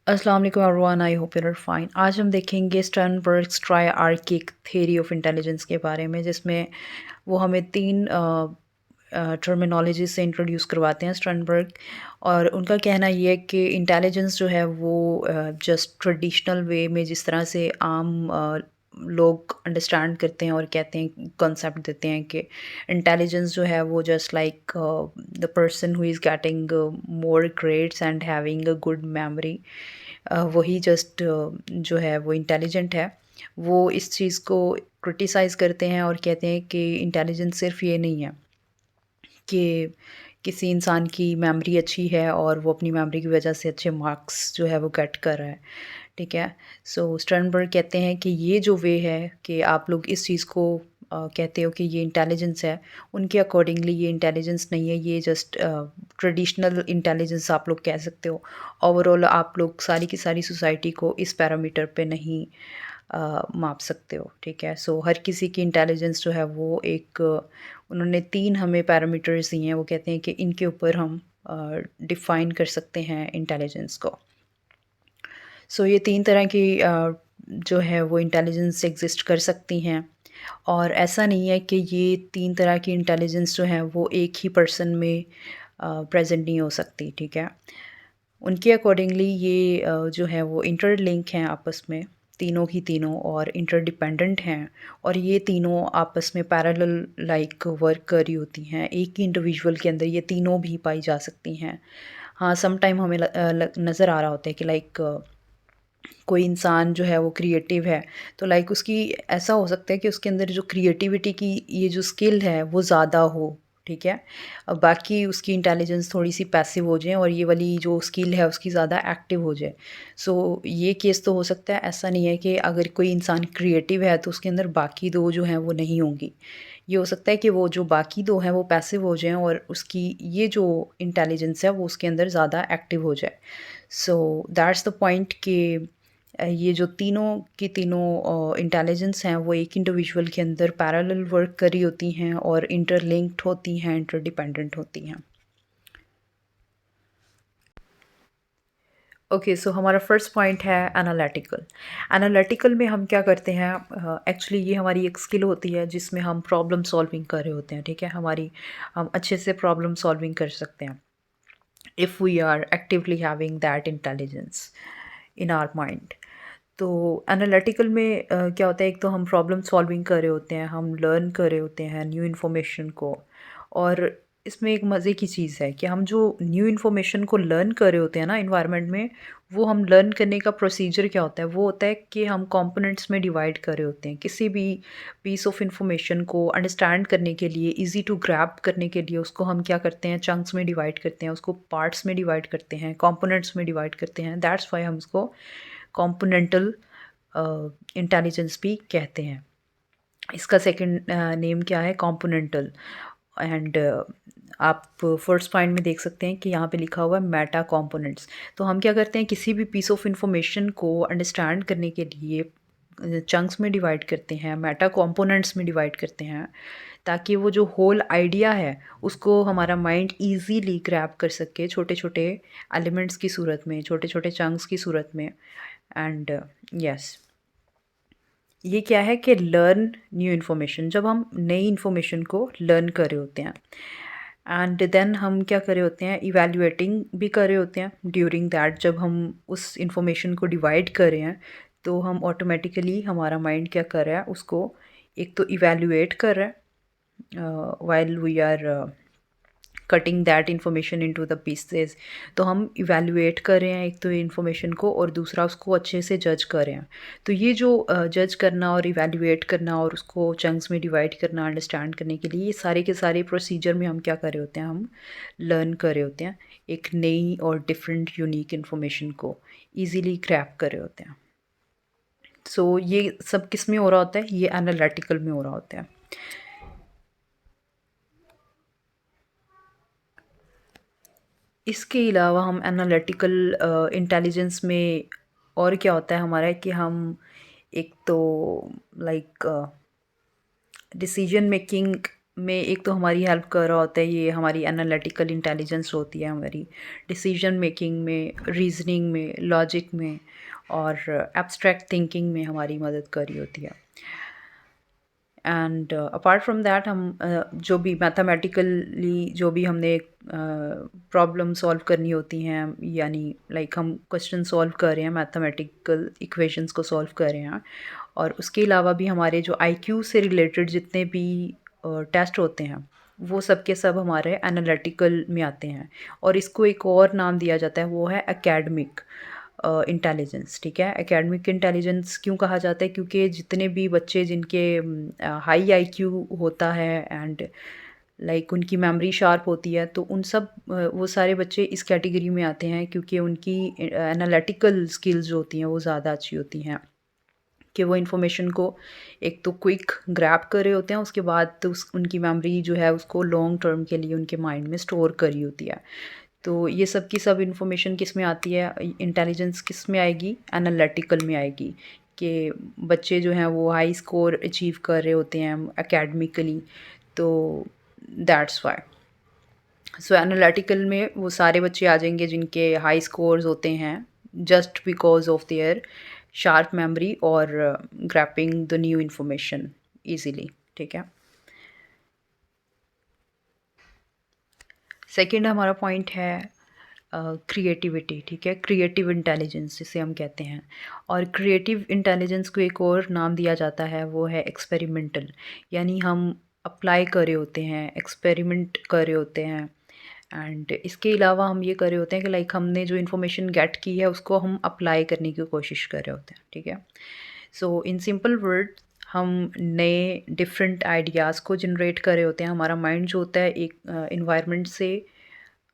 अस्सलाम वालेकुम everyone, I hope you are fine. आज हम देखेंगे Sternberg's triarchic theory of intelligence के बारे में, जिसमें वो हमें तीन टर्मिनोलॉजी से इंट्रोड्यूस करवाते हैं स्टर्नबर्ग। और उनका कहना ये है कि इंटेलिजेंस जो है वो जस्ट ट्रेडिशनल वे में जिस तरह से आम लोग अंडरस्टैंड करते हैं और कहते हैं, कॉन्सेप्ट देते हैं कि इंटेलिजेंस जो है वो just like the person who is getting more grades and having a good memory, वही जस्ट जो है वो इंटेलिजेंट है। वो इस चीज़ को क्रिटिसाइज़ करते हैं और कहते हैं कि इंटेलिजेंस सिर्फ ये नहीं है कि किसी इंसान की मेमोरी अच्छी है और वो अपनी मेमोरी की वजह से अच्छे मार्क्स जो है वो गेट कर रहा है। ठीक है? सो स्टर्नबर्ग कहते हैं कि ये जो वे है कि आप लोग इस चीज़ को कहते हो कि ये इंटेलिजेंस है, उनके अकॉर्डिंगली ये इंटेलिजेंस नहीं है, ये जस्ट ट्रेडिशनल इंटेलिजेंस आप लोग कह सकते हो। ओवरऑल आप लोग सारी की सारी सोसाइटी को इस पैरामीटर पे नहीं माप सकते हो। ठीक है? सो हर किसी की इंटेलिजेंस जो है वो एक उन्होंने 3 हमें पैरामीटर्स दिए हैं, वो कहते हैं कि इनके ऊपर हम डिफ़ाइन कर सकते हैं इंटेलिजेंस को। सो ये 3 तरह की जो है वो इंटेलिजेंस एग्ज़िस्ट कर सकती हैं। और ऐसा नहीं है कि ये 3 तरह की इंटेलिजेंस जो है वो एक ही पर्सन में प्रेज़ेंट नहीं हो सकती, ठीक है? उनके अकॉर्डिंगली ये जो है वो इंटरलिंक हैं आपस में, तीनों की तीनों, और इंटरडिपेंडेंट हैं। और ये तीनों आपस में पैरेलल लाइक वर्क कर रही होती हैं। एक ही इंडिविजुअल के अंदर ये तीनों भी पाई जा सकती हैं। हाँ, सम टाइम हमें नज़र आ रहा होता है कि लाइक कोई इंसान जो है वो क्रिएटिव है, तो लाइक उसकी ऐसा हो सकता है कि उसके अंदर जो क्रिएटिविटी की ये जो स्किल है वो ज़्यादा हो, ठीक है? बाकी उसकी इंटेलिजेंस थोड़ी-सी पैसिव हो जाए और ये वाली जो स्किल है उसकी ज़्यादा एक्टिव हो जाए। सो ये केस तो हो सकता है, ऐसा नहीं है कि अगर कोई इंसान क्रिएटिव है तो उसके अंदर बाकी 2 जो हैं वो नहीं होंगी। ये हो सकता है कि वो जो बाकी 2 हैं वो पैसिव हो जाएँ और उसकी ये जो इंटेलिजेंस है वो उसके अंदर ज़्यादा एक्टिव हो जाए। सो दैट्स द पॉइंट कि ये जो तीनों की तीनों इंटेलिजेंस हैं वो एक इंडिविजुअल के अंदर पैरेलल वर्क कर रही होती हैं और इंटरलिंक्ड होती हैं, इंटरडिपेंडेंट होती हैं। ओके, सो हमारा फर्स्ट पॉइंट है एनालिटिकल। एनालिटिकल में हम क्या करते हैं, एक्चुअली ये हमारी एक स्किल होती है जिसमें हम प्रॉब्लम सॉल्विंग कर रहे होते हैं, ठीक है? हम अच्छे से प्रॉब्लम सॉल्विंग कर सकते हैं if we are actively having that intelligence in our mind. तो एनालिटिकल में क्या होता है, एक तो हम प्रॉब्लम सॉल्विंग कर रहे होते हैं, हम लर्न कर रहे होते हैं न्यू इन्फॉर्मेशन को। और इसमें एक मज़े की चीज़ है कि हम जो न्यू इन्फॉर्मेशन को लर्न कर रहे होते हैं ना इन्वायरमेंट में, वो हम लर्न करने का प्रोसीजर क्या होता है, वो होता है कि हम कंपोनेंट्स में डिवाइड कर रहे होते हैं। किसी भी पीस ऑफ इंफॉर्मेशन को अंडरस्टैंड करने के लिए, इजी टू ग्रैब करने के लिए, उसको हम क्या करते हैं, चंक्स में डिवाइड करते हैं, उसको पार्ट्स में डिवाइड करते हैं, कंपोनेंट्स में डिवाइड करते हैं। दैट्स वाई हम उसको कंपोनेंटल इंटेलिजेंस भी कहते हैं। इसका सेकंड नेम क्या है, कंपोनेंटल। एंड आप फर्स्ट पॉइंट में देख सकते हैं कि यहाँ पे लिखा हुआ है मेटा कंपोनेंट्स। तो हम क्या करते हैं, किसी भी पीस ऑफ इंफॉर्मेशन को अंडरस्टैंड करने के लिए चंक्स में डिवाइड करते हैं, मेटा कंपोनेंट्स में डिवाइड करते हैं, ताकि वो जो होल आइडिया है उसको हमारा माइंड इजीली ग्रैब कर सके, छोटे छोटे एलिमेंट्स की सूरत में, छोटे छोटे चंक्स की सूरत में। एंड यस, ये क्या है कि लर्न न्यू इन्फॉर्मेशन, जब हम नई इन्फॉर्मेशन को लर्न कर रहे होते हैं, एंड देन हम क्या कर रहे होते हैं, इवैल्यूएटिंग भी कर रहे होते हैं ड्यूरिंग दैट। जब हम उस इन्फॉर्मेशन को डिवाइड कर रहे हैं तो हम ऑटोमेटिकली, हमारा माइंड क्या कर रहा है, उसको एक तो इवैल्यूएट कर रहा है while we are cutting that information into the pieces. तो हम इवैल्यूएट कर रहे हैं एक तो इन्फॉर्मेशन को, और दूसरा उसको अच्छे से जज कर रहे हैं। तो ये जो जज करना और इवैल्यूएट करना और उसको चंक्स में डिवाइड करना अंडरस्टैंड करने के लिए, ये सारे के सारे प्रोसीजर में हम क्या कर रहे होते हैं, हम लर्न कर रहे होते हैं एक नई और डिफरेंट यूनिक इन्फॉर्मेशन को ईज़िली ग्रैब कर रहे होते हैं। सो ये सब किस में हो रहा होता है, ये एनालिटिकल में हो रहा होता है। इसके अलावा हम एनालिटिकल इंटेलिजेंस में और क्या होता है हमारा, कि हम एक तो लाइक डिसीजन मेकिंग में एक तो हमारी हेल्प कर रहा होता है, ये हमारी एनालिटिकल इंटेलिजेंस होती है, हमारी डिसीजन मेकिंग में, रीजनिंग में, लॉजिक में और एब्स्ट्रैक्ट थिंकिंग में हमारी मदद कर रही होती है। एंड अपार्ट फ्रॉम दैट हम जो भी मैथमेटिकली जो भी हमने प्रॉब्लम सॉल्व करनी होती हैं, यानी लाइक हम क्वेश्चन सॉल्व कर रहे हैं, मैथमेटिकल इक्वेशंस को सॉल्व कर रहे हैं, और उसके अलावा भी हमारे जो आईक्यू से रिलेटेड जितने भी टेस्ट होते हैं वो सब के सब हमारे एनालिटिकल में आते हैं। और इसको एक और नाम दिया जाता है, वो है एकेडमिक इंटेलिजेंस। ठीक है, एकेडमिक इंटेलिजेंस क्यों कहा जाता है? क्योंकि जितने भी बच्चे जिनके हाई आईक्यू होता है एंड लाइक उनकी मेमोरी शार्प होती है, तो उन सब वो सारे बच्चे इस कैटेगरी में आते हैं, क्योंकि उनकी एनालिटिकल स्किल्स जो होती हैं वो ज़्यादा अच्छी होती हैं, कि वो इन्फॉर्मेशन को एक तो क्विक ग्रैब कर रहे होते हैं, उसके बाद तो उनकी मेमोरी जो है उसको लॉन्ग टर्म के लिए उनके माइंड में स्टोर करी होती है। तो ये सब की सब इन्फॉर्मेशन किस में आती है, इंटेलिजेंस किस में आएगी? एनालिटिकल में आएगी, कि बच्चे जो हैं वो हाई स्कोर अचीव कर रहे होते हैं एकेडमिकली, तो दैट्स वाई। सो एनालिटिकल में वो सारे बच्चे आ जाएंगे जिनके हाई स्कोर्स होते हैं, just because of their sharp memory और ग्रैपिंग द न्यू इन्फॉर्मेशन ईजीली। ठीक है, सेकंड हमारा पॉइंट है क्रिएटिविटी। ठीक है, क्रिएटिव इंटेलिजेंस जिसे हम कहते हैं, और क्रिएटिव इंटेलिजेंस को एक और नाम दिया जाता है, वो है एक्सपेरिमेंटल। यानी हम अप्लाई कर रहे होते हैं, एक्सपेरिमेंट कर रहे होते हैं, एंड इसके अलावा हम ये कर रहे होते हैं कि लाइक हमने जो इन्फॉर्मेशन गेट की है उसको हम अप्लाई करने की कोशिश कर रहे होते हैं। ठीक है, सो इन सिंपल वर्ड हम नए डिफरेंट आइडियाज़ को जनरेट कर रहे होते हैं। हमारा माइंड जो होता है एक इन्वायरमेंट से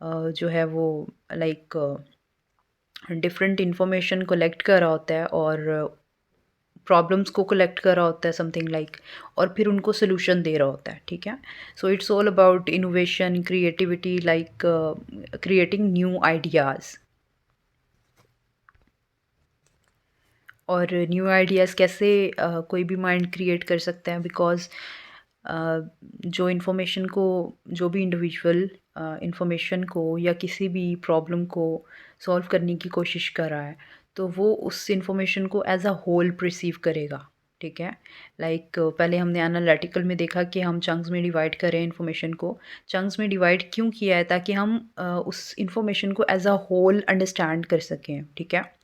जो है वो लाइक डिफरेंट इंफॉर्मेशन कलेक्ट कर रहा होता है, और प्रॉब्लम्स को कलेक्ट कर रहा होता है समथिंग लाइक, और फिर उनको सोल्यूशन दे रहा होता है। ठीक है, so it's all about innovation, creativity, like creating new ideas. और न्यू आइडियाज़ कैसे कोई भी माइंड क्रिएट कर सकता है? बिकॉज़ जो इन्फॉर्मेशन को, जो भी इंडिविजुअल इन्फॉर्मेशन को या किसी भी प्रॉब्लम को सॉल्व करने की कोशिश कर रहा है, तो वो उस इन्फॉर्मेशन को एज अ होल परसीव करेगा। ठीक है, लाइक पहले हमने एनालिटिकल में देखा कि हम चंक्स में डिवाइड करें इन्फॉर्मेशन को। चंक्स में डिवाइड क्यों किया है? ताकि हम उस इन्फॉर्मेशन को एज अ होल अंडरस्टैंड कर सकें। ठीक है,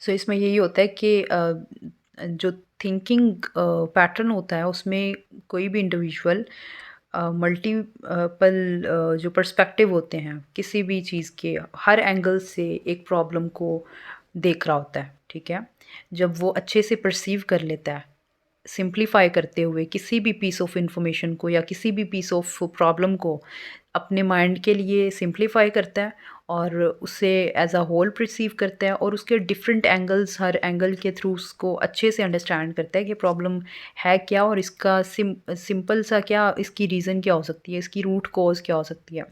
सो इसमें यही होता है कि जो थिंकिंग पैटर्न होता है उसमें कोई भी इंडिविजुअल मल्टीपल जो पर्सपेक्टिव होते हैं किसी भी चीज़ के, हर एंगल से एक प्रॉब्लम को देख रहा होता है। ठीक है, जब वो अच्छे से परसीव कर लेता है, सिंप्लीफाई करते हुए किसी भी पीस ऑफ इंफॉर्मेशन को या किसी भी पीस ऑफ प्रॉब्लम को अपने माइंड के लिए सिंप्लीफाई करता है, और उसे एज अ होल परसीव करता है, और उसके डिफरेंट एंगल्स, हर एंगल के थ्रू उसको अच्छे से अंडरस्टैंड करता है कि प्रॉब्लम है क्या, और इसका सिंपल सा क्या इसकी रीज़न क्या हो सकती है, इसकी रूट कॉज क्या हो सकती है।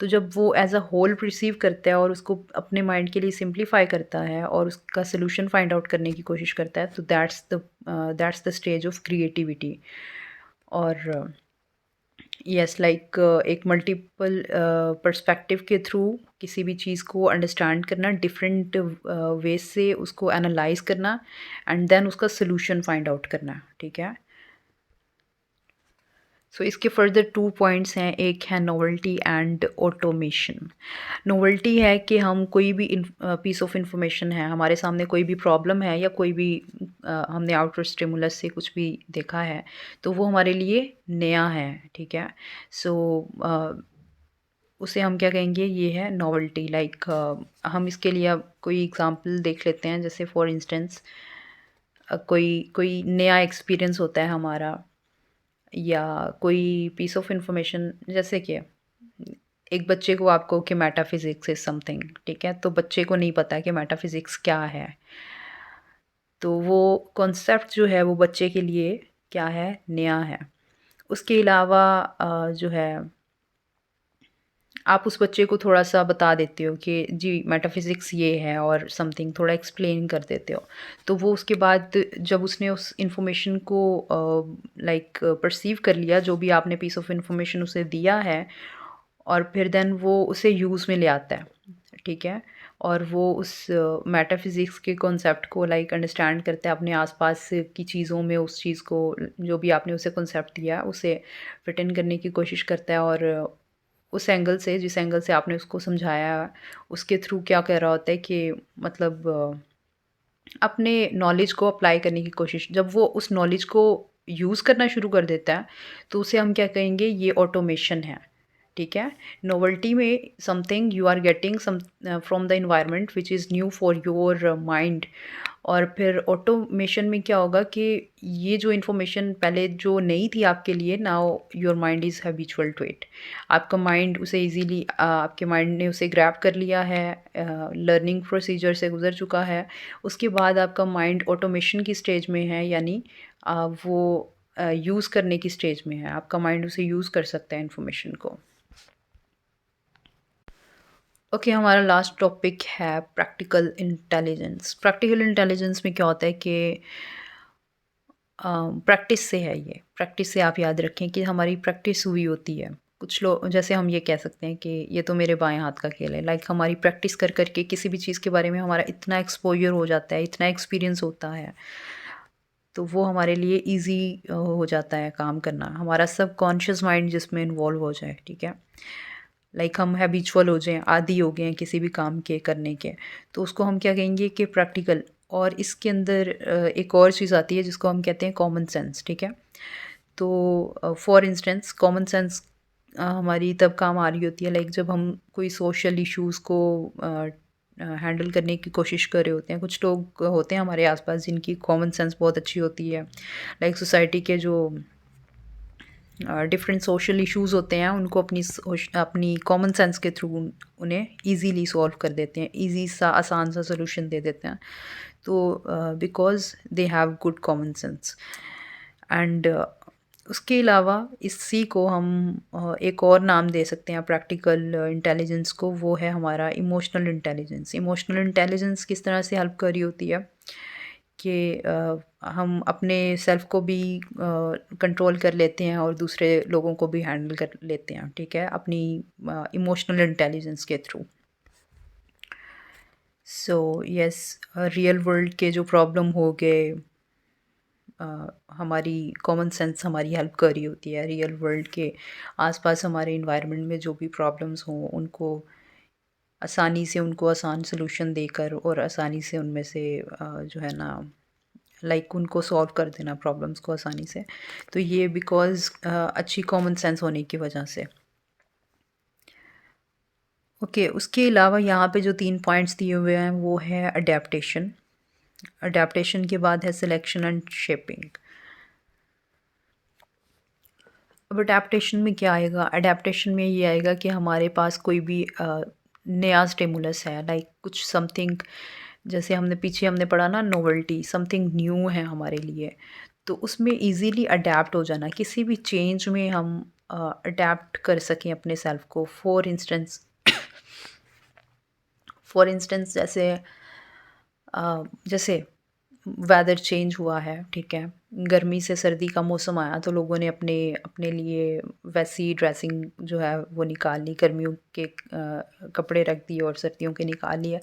तो जब वो एज अ होल परसीव करता है और उसको अपने माइंड के लिए सिंप्लीफाई करता है और उसका सोल्यूशन फाइंड आउट करने की कोशिश करता है, तो that's the stage of creativity. और यस, लाइक एक मल्टीपल पर्सपेक्टिव के थ्रू किसी भी चीज़ को अंडरस्टैंड करना, डिफरेंट वेज से उसको एनालाइज करना, एंड देन उसका सोल्यूशन फाइंड आउट करना। ठीक है, सो इसके फर्दर टू पॉइंट्स हैं, एक है नोवेल्टी एंड ऑटोमेशन। नोवेल्टी है कि हम कोई भी पीस ऑफ इंफॉर्मेशन है, हमारे सामने कोई भी प्रॉब्लम है या कोई भी हमने आउटर स्टिमुलस से कुछ भी देखा है, तो वो हमारे लिए नया है। ठीक है, सो उसे हम क्या कहेंगे? ये है नॉवेल्टी। लाइक हम इसके लिए अब कोई एग्जांपल देख लेते हैं, जैसे फॉर इंस्टेंस कोई कोई नया एक्सपीरियंस होता है हमारा, या कोई पीस ऑफ इंफॉर्मेशन, जैसे कि एक बच्चे को आप कहो कि मेटाफिज़िक्स इज़ समथिंग। ठीक है, तो बच्चे को नहीं पता कि मेटाफिज़िक्स क्या है, तो वो कॉन्सेप्ट जो है वो बच्चे के लिए क्या है? नया है। उसके अलावा जो है आप उस बच्चे को थोड़ा-सा बता देते हो कि जी मेटाफ़िज़िक्स ये है और समथिंग थोड़ा एक्सप्लेन कर देते हो। तो वो उसके बाद जब उसने उस इन्फॉर्मेशन को लाइक परसीव कर लिया, जो भी आपने पीस ऑफ इन्फॉर्मेशन उसे दिया है, और फिर देन वो उसे यूज़ में ले आता है, ठीक है? और वो उस मेटाफ़िज़िक्स के कॉन्सेप्ट को लाइक अंडरस्टैंड करता है, अपने आस-पास की चीज़ों में उस चीज़ को, जो भी आपने उसे कॉन्सेप्ट दिया है, उसे फिट इन करने की कोशिश करता है, और उस एंगल से, जिस एंगल से आपने उसको समझाया है, उसके थ्रू क्या कह रहा होता है कि मतलब अपने नॉलेज को अप्लाई करने की कोशिश, जब वो उस नॉलेज को यूज़ करना शुरू कर देता है, तो उसे हम क्या कहेंगे, ये ऑटोमेशन है, ठीक है? नोवेल्टी में something you are getting some from the environment which is new for your mind. और फिर ऑटोमेशन में क्या होगा कि ये जो इन्फॉर्मेशन पहले जो नई थी आपके लिए, now your mind is habitual to it. आपका माइंड उसे इजीली, आपके माइंड ने उसे ग्रैब कर लिया है, लर्निंग प्रोसीजर से गुजर चुका है। उसके बाद आपका माइंड ऑटोमेशन की स्टेज में है, यानी वो यूज़ करने की स्टेज में है। आपका माइंड उसे यूज़ कर सकता है इन्फॉर्मेशन को। ओके, हमारा लास्ट टॉपिक है प्रैक्टिकल इंटेलिजेंस। प्रैक्टिकल इंटेलिजेंस में क्या होता है कि प्रैक्टिस से है ये। प्रैक्टिस से आप याद रखें कि हमारी प्रैक्टिस हुई होती है। कुछ लोग, जैसे हम ये कह सकते हैं कि ये तो मेरे बाएँ हाथ का खेल है। लाइक हमारी प्रैक्टिस कर के किसी भी चीज़ के बारे में हमारा इतना एक्सपोज़र हो जाता है, इतना एक्सपीरियंस होता है, तो वो हमारे लिए ईज़ी हो जाता है काम करना। हमारा सबकॉन्शियस माइंड जिसमें इन्वॉल्व हो जाए, ठीक है? लाइक हम हैबिचुअल हो जाएँ, आदी हो गए हैं किसी भी काम के करने के, तो उसको हम क्या कहेंगे कि प्रैक्टिकल। और इसके अंदर एक और चीज़ आती है जिसको हम कहते हैं कॉमन सेंस, ठीक है? तो फॉर इंस्टेंस कॉमन सेंस हमारी तब काम आ रही होती है, लाइक जब हम कोई सोशल इश्यूज़ को हैंडल करने की कोशिश कर रहे होते हैं। कुछ लोग होते हैं हमारे आसपास जिनकी कॉमन सेंस बहुत अच्छी होती है, लाइक सोसाइटी के जो डिफरेंट सोशल इश्यूज़ होते हैं, उनको अपनी कॉमन सेंस के थ्रू उन्हें ईज़िली सॉल्व कर देते हैं, ईज़ी सा आसान सा सॉल्यूशन दे देते हैं। तो because they have good common sense. And उसके अलावा इसी को हम एक और नाम दे सकते हैं प्रैक्टिकल इंटेलिजेंस को, वो है हमारा इमोशनल इंटेलिजेंस। इमोशनल इंटेलिजेंस किस तरह से हेल्प कर रही होती है कि हम अपने सेल्फ को भी कंट्रोल कर लेते हैं और दूसरे लोगों को भी हैंडल कर लेते हैं, ठीक है, अपनी इमोशनल इंटेलिजेंस के through. So yes, real world के जो प्रॉब्लम हो गए, हमारी कॉमन सेंस हमारी हेल्प कर रही होती है रियल वर्ल्ड के आसपास, हमारे इन्वायरमेंट में जो भी प्रॉब्लम्स हों उनको आसानी से, उनको आसान सॉल्यूशन देकर और आसानी से उनमें से जो है ना, लाइक उनको सॉल्व कर देना प्रॉब्लम्स को आसानी से। तो ये बिकॉज़ अच्छी कॉमन सेंस होने की वजह से। ओके, उसके अलावा यहाँ पे जो 3 पॉइंट्स दिए हुए हैं वो है अडैप्टेशन। अडैप्टेशन के बाद है सिलेक्शन एंड शेपिंग। अब अडैप्टेशन में क्या आएगा? अडैप्टेशन में ये आएगा कि हमारे पास कोई भी नया स्टिमुलस है, लाइक कुछ समथिंग, जैसे हमने पढ़ा ना, नोवेल्टी, समथिंग न्यू है हमारे लिए, तो उसमें इजीली अडैप्ट हो जाना, किसी भी चेंज में हम अडैप्ट कर सकें अपने सेल्फ को। फॉर इंस्टेंस जैसे वेदर चेंज हुआ है, ठीक है, गर्मी से सर्दी का मौसम आया, तो लोगों ने अपने अपने लिए वैसी ड्रेसिंग जो है वो निकाल ली, गर्मियों के कपड़े रख दिए और सर्दियों के निकाल लिए।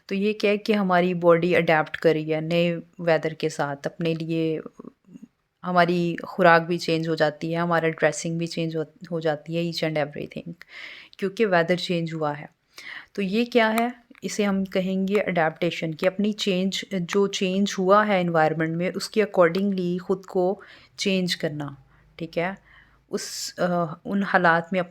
तो ये क्या है कि हमारी बॉडी अडेप्ट कर रही है नए वेदर के साथ अपने लिए। हमारी खुराक भी चेंज हो जाती है, हमारा ड्रेसिंग भी चेंज हो जाती है, ईच एंड एवरीथिंग, क्योंकि वेदर चेंज हुआ है। तो ये क्या है? इसे हम कहेंगे अडेप्टेशन, कि अपनी जो चेंज हुआ है एनवायरनमेंट में उसके अकॉर्डिंगली ख़ुद को चेंज करना, ठीक है? उन हालात में अ,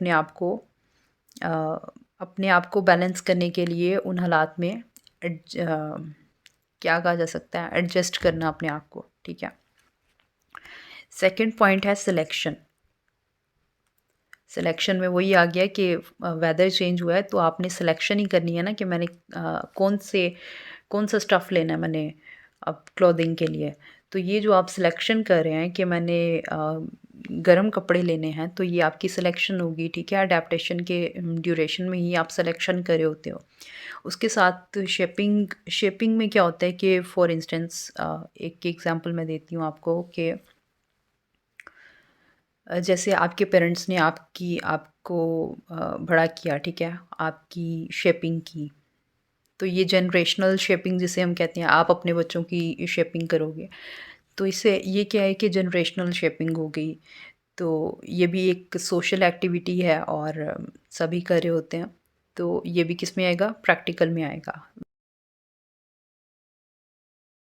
अपने आप को बैलेंस करने के लिए उन हालात में क्या कहा जा सकता है, एडजस्ट करना अपने आप को, ठीक है? सेकंड पॉइंट है सिलेक्शन। सिलेक्शन में वही आ गया कि वेदर चेंज हुआ है तो आपने सिलेक्शन ही करनी है ना, कि मैंने कौन सा स्टफ़ लेना है मैंने अब क्लॉथिंग के लिए। तो ये जो आप सिलेक्शन कर रहे हैं कि मैंने गर्म कपड़े लेने हैं, तो ये आपकी सिलेक्शन होगी, ठीक है? अडैप्टेशन के ड्यूरेशन में ही आप सिलेक्शन कर रहे होते हो। उसके साथ शेपिंग शेपिंग में क्या होता है कि फॉर इंस्टेंस एक एग्ज़ाम्पल मैं देती हूँ आपको कि जैसे आपके पेरेंट्स ने आपको बड़ा किया, ठीक है? आपकी शेपिंग की। तो ये जनरेशनल शेपिंग जिसे हम कहते हैं, आप अपने बच्चों की शेपिंग करोगे। तो इससे ये क्या है कि जनरेशनल शेपिंग हो गई। तो ये भी एक सोशल एक्टिविटी है और सभी कर रहे होते हैं। तो ये भी किस में आएगा? प्रैक्टिकल में आएगा।